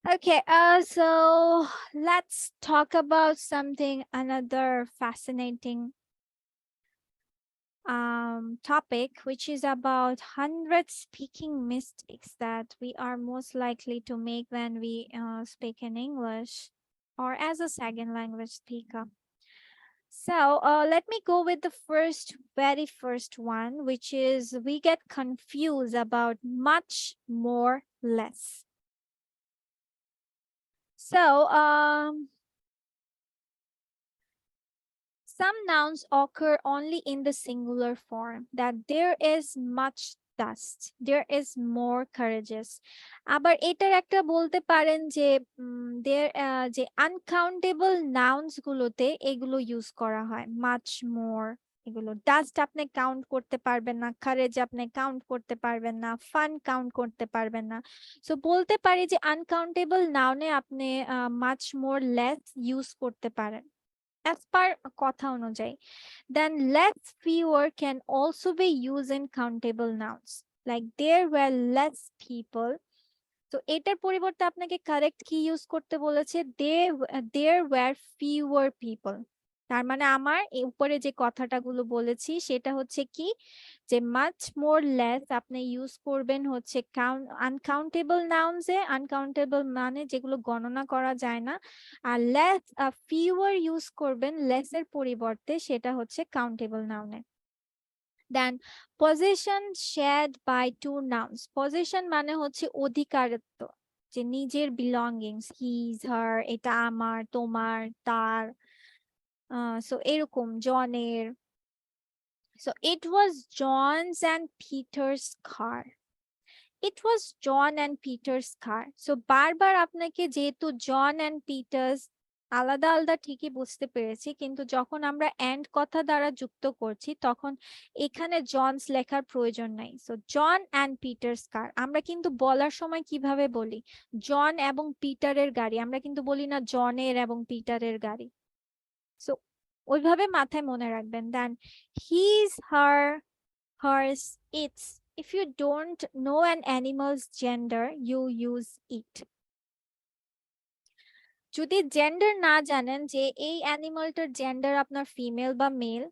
Okay, so let's talk about another fascinating topic, which is about 100 speaking mistakes that we are most likely to make when we speak in English or as a second language speaker. So let me go with the very first one, which is we get confused about much more less. So some nouns occur only in the singular form, that there is much dust, there is more courageous. আবার এটার একটা বলতে পারেন যে যে uncountable nouns গুলোতে এগুলো use করা হয়, মাচ মোর। এগুলো ডাস্ট আপনি কাউন্ট করতে পারবেন না, কারেজ আপনি কাউন্ট করতে পারবেন না, ফান কাউন্ট করতে পারবেন না। সো বলতে পারি যে আনকাউন্টেবল নাউনে আপনি মাচ মোর লেস ইউজ করতে পারেন as per কথা অনুযায়ী। Then less fewer can also be used in countable nouns, like there were less people. তো এটার পরিবর্তে আপনাকে কারেক্ট কি ইউজ করতে বলেছে, there were fewer people। তার মানে আমার এই উপরে যে কথাটা গুলো বলেছি সেটা হচ্ছে কি, যে মাচ মোর লেস আপনি ইউজ করবেন হচ্ছে আনকাউন্টেবল নাউন্সে, আনকাউন্টেবল মানে যেগুলো গণনা করা যায় না। আর লেস ফিউয়ার ইউজ করবেন লেস এর পরিবর্তে, সেটা হচ্ছে কাউন্টেবল নাউনে। Then position shared by two nouns. Position মানে হচ্ছে অধিকারত্ব, যে নিজের বিলঙ্গিংস, হিজ হার, এটা আমার, তোমার, তার। সো এরকম জনের। So it was John's and Peter's car. It was John and Peter's car. So বারবার আপনাকে যেহেতু জন অ্যান্ড পিটার্স আলাদা আলাদা ঠিকই বুঝতে পেরেছি, কিন্তু যখন আমরা এন্ড কথা দ্বারা যুক্ত করছি তখন এখানে জনস লেখার প্রয়োজন নাই। সো জন অ্যান্ড পিটার্স কার আমরা কিন্তু বলার সময় কিভাবে বলি, জন এবং পিটারের গাড়ি, আমরা কিন্তু বলি না জনের এবং পিটারের গাড়ি। সো ওইভাবে মাথায় মনে রাখবেন। Then his, her, hers, its. If you don't know an animal's gender, you use it. যদি জেন্ডার না জানেন যে এই অ্যানিমালটার জেন্ডার আপনার ফিমেল বা মেল,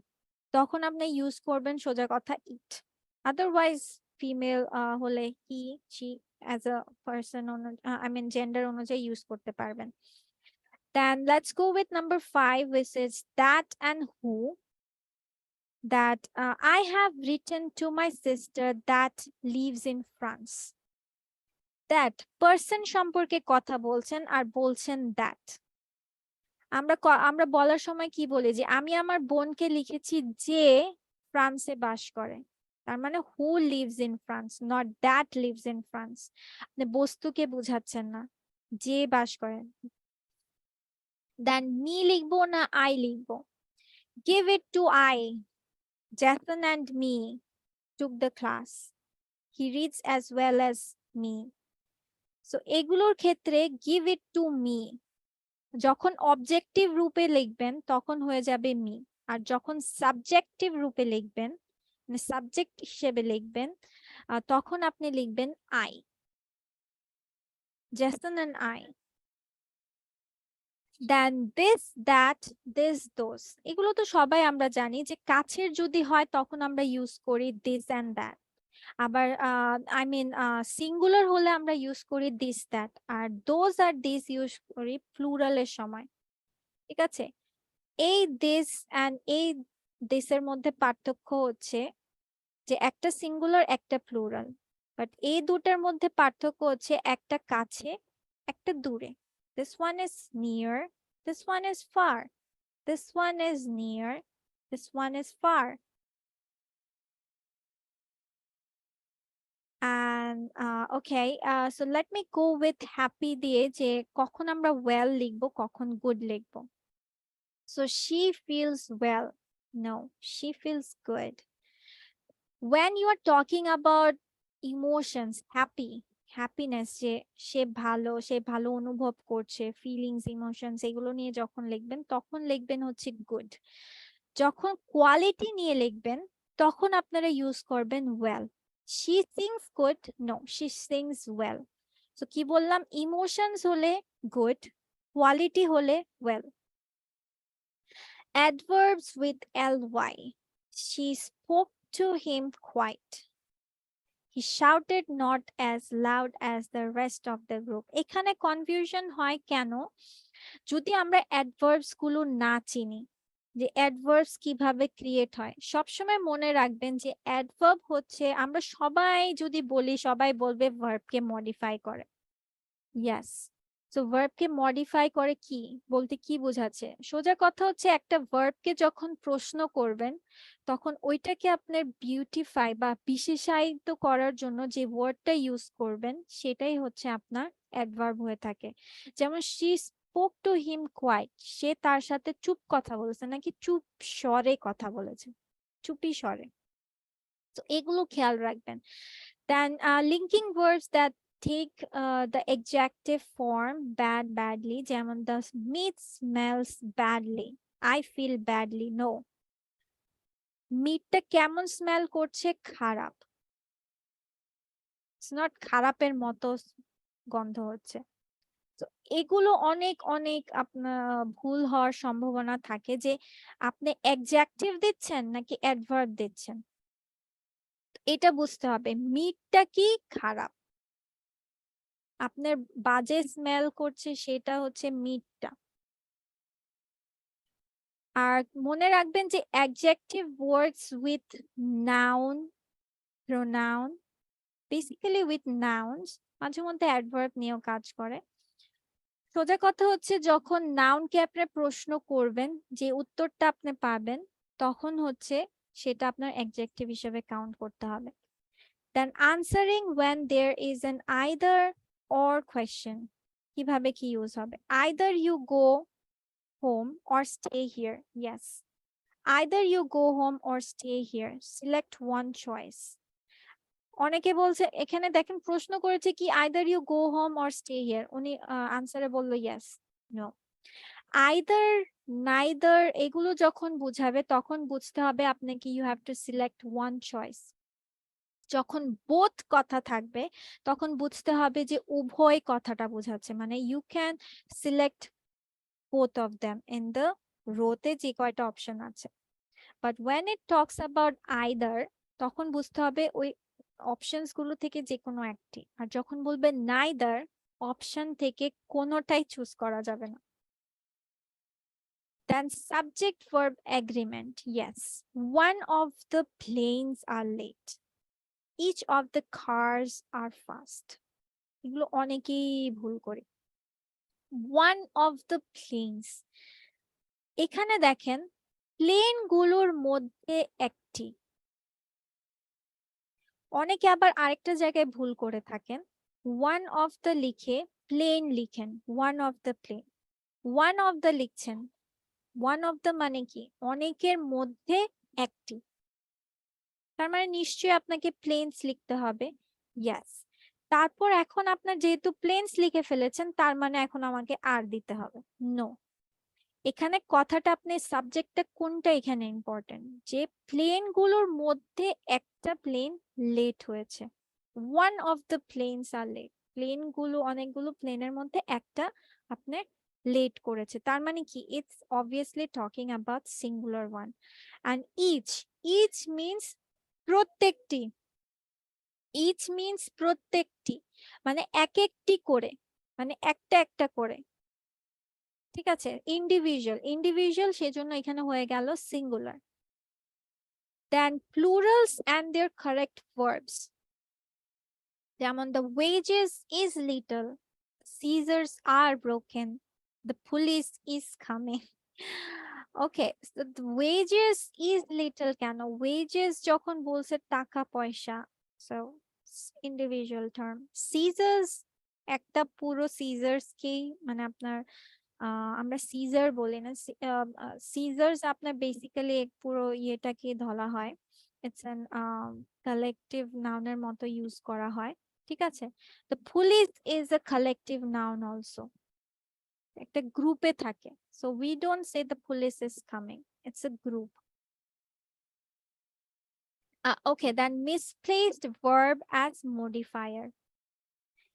তখন আপনি ইউজ করবেন সোজা কথা ইট। আদারওয়াইজ ফিমেল হলে he, she as a person I mean gender অনুযায়ী ইউজ করতে পারবেন। Then let's go with number 5, which is that and who. That I have written to my sister that lives in France. That person সম্পর্কে কথা বলছেন আর বলছেন that। আমরা বলার সময় কি বলি, যে আমি আমার বোনকে লিখেছি যে ফ্রান্সে বাস করে। তার মানে who lives in France, not that lives in France. আপনি বস্তুকে বুঝাচ্ছেন না, যে বাস করেন। দেন মি লিখবো না আই লিখবো, give it to I. Jason and me took the class. He reads as well as me. So এগুলোর ক্ষেত্রে give it to me যখন অবজেক্টিভ রূপে লিখবেন তখন হয়ে যাবে মি, আর যখন সাবজেক্টিভ রূপে লিখবেন মানে সাবজেক্ট হিসেবে লিখবেন তখন আপনি লিখবেন I, Jason and I. Then this, that, this, those, এগুলো তো সবাই আমরা জানি যে কাছের যদি হয় তখন আমরা ইউজ করি দিস এন্ড দ্যাট। আবার আই মিন সিঙ্গুলার হলে আমরা ইউজ করি দিস দ্যাট, আর দোজ আর দিস ইউজ করি প্লুরালের সময়। ঠিক আছে, এই দিস এন্ড এই দিসের মধ্যে পার্থক্য হচ্ছে যে একটা সিঙ্গুলার একটা প্লুরাল, বাট এই দুটার মধ্যে পার্থক্য হচ্ছে একটা কাছে একটা দূরে। This one is near, this one is far, this one is near, this one is far. And okay, so let me go with happy দিয়ে যে কখন আমরা well লিখবো কখন good লিখবো। So she feels well, no, she feels good. When you are talking about emotions, happiness, যে সে ভালো অনুভব করছে, ফিলিংস, ইমোশনস এগুলো নিয়ে যখন লিখবেন তখন লিখবেন হচ্ছে গুড। যখন কোয়ালিটি নিয়ে লিখবেন তখন আপনারা ইউজ করবেন well. She sings good, no, she sings well. So কি বললাম, ইমোশনস হলে গুড, কোয়ালিটি হলে well. Adverbs with ly, she spoke to him quite, he shouted not as loud as the rest of the group। এখানে confusion হয় কেন, যদি আমরা adverbs গুলো না চিনি, যে অ্যাডভার্বস কিভাবে ক্রিয়েট হয়। সবসময় মনে রাখবেন যে অ্যাডভার্ব হচ্ছে, আমরা সবাই যদি বলি সবাই বলবে ভার্বকে মডিফাই করে। ইয়াস, সো ভার্বকে মডিফাই করে কি বলতে কি বোঝাচ্ছে, সোজা কথা হচ্ছে একটা ভার্বকে যখন প্রশ্ন করবেন তখন ওইটাকে আপনার বিউটিফাই বা বিশেষায়িত করার জন্য যে ওয়ার্ডটা ইউজ করবেন সেটাই হচ্ছে আপনার অ্যাডভার্ব হয়ে থাকে। যেমন she spoke to him quiet, সে তার সাথে চুপ কথা বলেছে নাকি চুপ স্বরে কথা বলেছে, চুপি স্বরে। তো এগুলো খেয়াল রাখবেন। Then linking verbs that take the adjective form bad, badly, যেমন the meat smells badly, I feel badly, no, মিটটা কেমন স্মেল করছে, খারাপ, ইটস নট খারাপের মতো গন্ধ হচ্ছে। তো এগুলো অনেক অনেক আপনার ভুল হওয়ার সম্ভাবনা থাকে, যে আপনি অ্যাডজেক্টিভ দিচ্ছেন নাকি অ্যাডভার্ব দিচ্ছেন, এটা বুঝতে হবে। মিটটা কি খারাপ, আপনার বাজে স্মেল করছে সেটা হচ্ছে মিটটা। আর মনে রাখবেন যে adjective works with noun, pronoun, basically with nouns, মাঝে মধ্যে অ্যাডভার্ব নিয়েও কাজ করে। সোজা কথা হচ্ছে যখন নাউনকে আপনি প্রশ্ন করবেন, যে উত্তরটা আপনি পাবেন তখন হচ্ছে সেটা আপনার অ্যাডজেক্টিভ হিসেবে কাউন্ট করতে হবে। দেন answering when there is an either or question, কিভাবে কি ইউজ হবে, either you go home or stay here, yes, either you go home or stay here, select one choice। অনেকে বলছে, এখানে দেখেন প্রশ্ন করেছে কি either you go home or stay here, উনি আনসারে বললো yes, no, either, neither এগুলো যখন বুঝাবে তখন বুঝতে হবে আপনাকে you have to select one choice। যখন বোথ কথা থাকবে তখন বুঝতে হবে যে উভয় কথাটা বোঝাচ্ছে, মানে you can select both of them in the রোতে যে কয়টা অপশন আছে। But when it talks about either, তখন বুঝতে হবে ওই অপশনস গুলো থেকে যে কোনো একটি। আর যখন বলবে neither, অপশন থেকে কোনোটাই চুজ করা যাবে না। Then subject verb agreement, yes, one of the planes are late, each of the cars are fast। এগুলো অনেকেই ভুল করে। one of the planes, এখানে দেখেন প্লেন গুলোর মধ্যে একটি। অনেকে আবার আরেকটা জায়গায় ভুল করে থাকেন, ওয়ান অফ দ্য লিখে প্লেন লিখেন, one of the plane, one of the লিখছেন, ওয়ান অফ দ্য মানে কি অনেকের মধ্যে একটি, তার মানে নিশ্চয়ই আপনাকে প্লেনস লিখতে হবে, ইয়াস। তারপর এখন আপনার যেহেতু প্লেনস লিখে ফেলেছেন তার মানে এখন আমাকে আর দিতে হবে, নো। এখানে কথাটা আপনি সাবজেক্টটা কোনটা এখানে ইম্পর্টেন্ট, যে প্লেন গুলোর মধ্যে একটা প্লেন লেট হয়েছে, one of the planes are late, plane গুলো অনেকগুলো প্লেনের মধ্যে একটা আপনার লেট করেছে, তার মানে কি it's obviously talking about singular one. And each, each means প্রত্যেকটি, ইচ মিন্স প্রত্যেকটি, মানে এক একটি করে, মানে একটা একটা করে, ঠিক আছে। ইন্ডিভিজুয়াল, ইন্ডিভিজুয়াল সেজন্য এখানে হয়ে গেল singular. Then plurals and their correct verbs, যেমন the wages is little, scissors are broken, the police is coming। Okay, so the wages is little কেন, wages যখন বলছে টাকা পয়সা, so ইন্ডিভিজুয়াল টার্ম। scissors, একটা পুরো scissors কেই মানে আপনার আমরা সিজার বলি না, সিজার্স আপনার বেসিক্যালি পুরো ইয়েটাকে ধরা হয়, ইটস অ্যান কালেকটিভ নাউনের মতো ইউজ করা হয়, ঠিক আছে। তো police is a collective noun also, একটা গ্রুপে থাকে, so we don't say the police is coming, it's a group. Okay, then misplaced verb as modifier,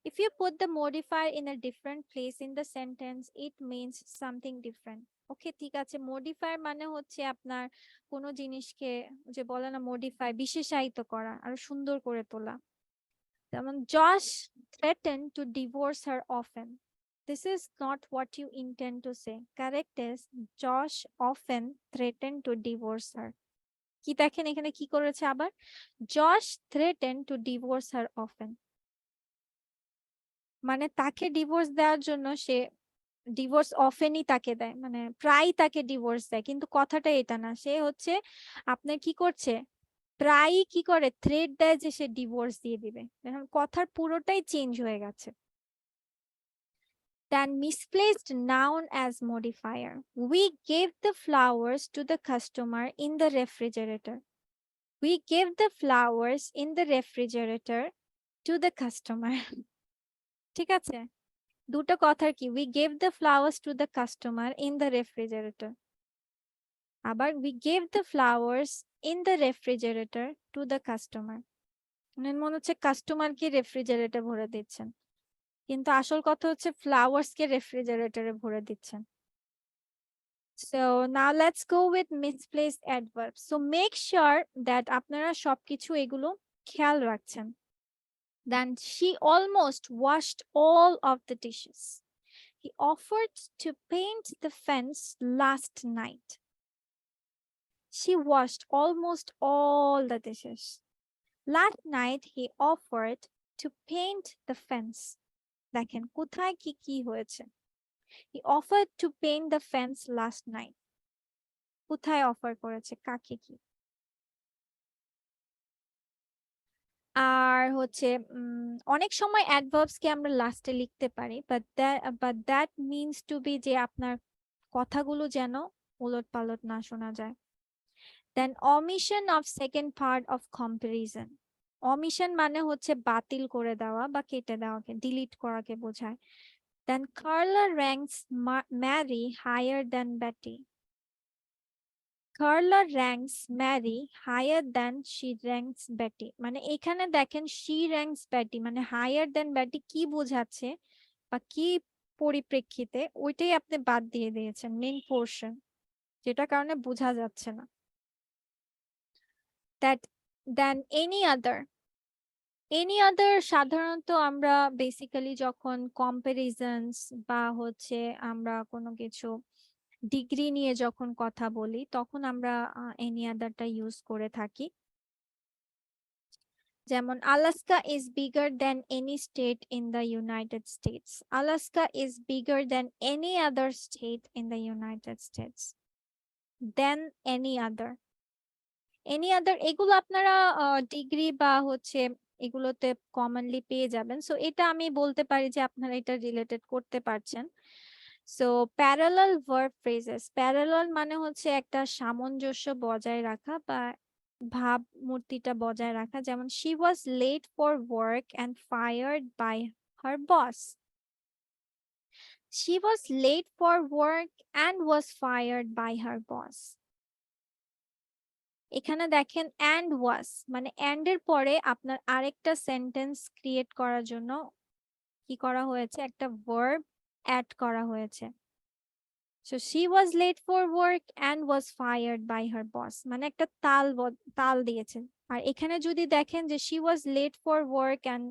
If you put the modifier in a different place in the sentence, it means something different. ওকে, ঠিক আছে, modifier মানে হচ্ছে আপনার কোনো জিনিসকে যে বলে না মডিফাই, বিশেষায়িত করা, আরো সুন্দর করে তোলা। যেমন Josh threatened to divorce her often. This is not what you intend to say. Correct is Josh often threatened to divorce her. কি দেখেন এখানে কি করেছে আবার, Josh threatened to divorce her often, মানে তাকে ডিভোর্স দেওয়ার জন্য সে ডিভোর্স অফেনই তাকে দেয়, মানে প্রায় তাকে ডিভোর্স দেয়, কিন্তু কথাটা এটা না, সে হচ্ছে আপনার কি করছে, প্রায়ই কি করে থ্রেট দেয় যে সে ডিভোর্স দিয়ে দিবে, এখন কথার পুরোটাই চেঞ্জ হয়ে গেছে। Then misplaced noun as modifier. We gave the flowers to the customer in the refrigerator. We gave the flowers in the refrigerator to the customer. ঠিক আছে, দুটো কথার কি, we gave the flowers to the customer in the refrigerator, আবার we gave the flowers in the refrigerator to the customer, মনে হচ্ছে কাস্টমারকে রেফ্রিজারেটরে ভরে দিচ্ছেন, কিন্তু আসল কথা হচ্ছে ফ্লাওয়ার্স কে রেফ্রিজারেটরে ভরে দিচ্ছেন। So now let's go with misplaced adverbs. So make sure that আপনারা সবকিছু এগুলো খেয়াল রাখছেন। Then she almost washed all of the dishes. He offered to paint the fence last night. She washed almost all the dishes. Last night he offered to paint the fence. দেখেন কোথায় কি কি হয়েছে, he offered to paint the fence last night, কোথায় offer করেছে, কাকে কি। আর হচ্ছে অনেক সময় অ্যাডভার্বস কে আমরা লাস্টে লিখতে পারি, but that means to be যে আপনার কথাগুলো যেন উলটপালট না শোনা যায়। Then omission of second part of comparison. Omission মানে হচ্ছে বাতিল করে দেওয়া বা কেটে দেওয়াকে, ডিলিট করাকে বোঝায়। Then Carla ranks Mary higher than Betty. Carla ranks Mary higher than she ranks Betty. মানে এখানে দেখেন she ranks Betty মানে higher than Betty কি বোঝাচ্ছে বা কি পরিপ্রেক্ষিতে, ওইটাই আপনি বাদ দিয়ে দিয়েছেন মেইন পোরশন, যেটা কারণে বোঝা যাচ্ছে না। That than any other. Any other সাধারণত আমরা বেসিক্যালি যখন কম্পারিজনস বা হচ্ছে আমরা কোনো কিছু ডিগ্রি নিয়ে যখন কথা বলি তখন আমরা এনি আদারটা ইউজ করে থাকি। যেমন Alaska is bigger than any state in the United States. Alaska is bigger than any other state in the United States. Than any other. Any other এগুলো আপনারা ডিগ্রি বা হচ্ছে এগুলোতে কমনলি পেয়ে যাবেন, সো এটা আমি বলতে পারি যে আপনারা এটা রিলেটেড করতে পারছেন। So parallel verb phrases, parallel মানে হচ্ছে একটা সামঞ্জস্য বজায় রাখা বা ভাবমূর্তিটা বজায় রাখা, যেমন she was late for work and fired by her boss. She was late for work and was fired by her boss. এখানে দেখেন and was মানে and এর পরে আপনার আরেকটা সেন্টেন্স ক্রিয়েট করার জন্য কি করা হয়েছে, একটা ভার্ব অ্যাড করা হয়েছে। So she was late for work and was fired by her boss, মানে একটা তাল দিয়েছে। আর এখানে যদি দেখেন যে she was late for work and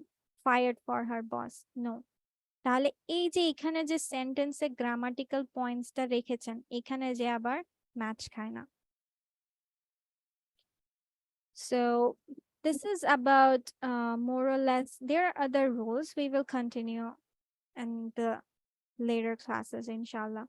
fired for her boss, no, তাহলে এই যে এখানে যে সেন্টেন্সে গ্রামাটিক্যাল পয়েন্টসটা রেখেছেন এখানে যে আবার ম্যাচ খায় না। So this is about more or less. There are other rules we will continue in the later classes, inshallah.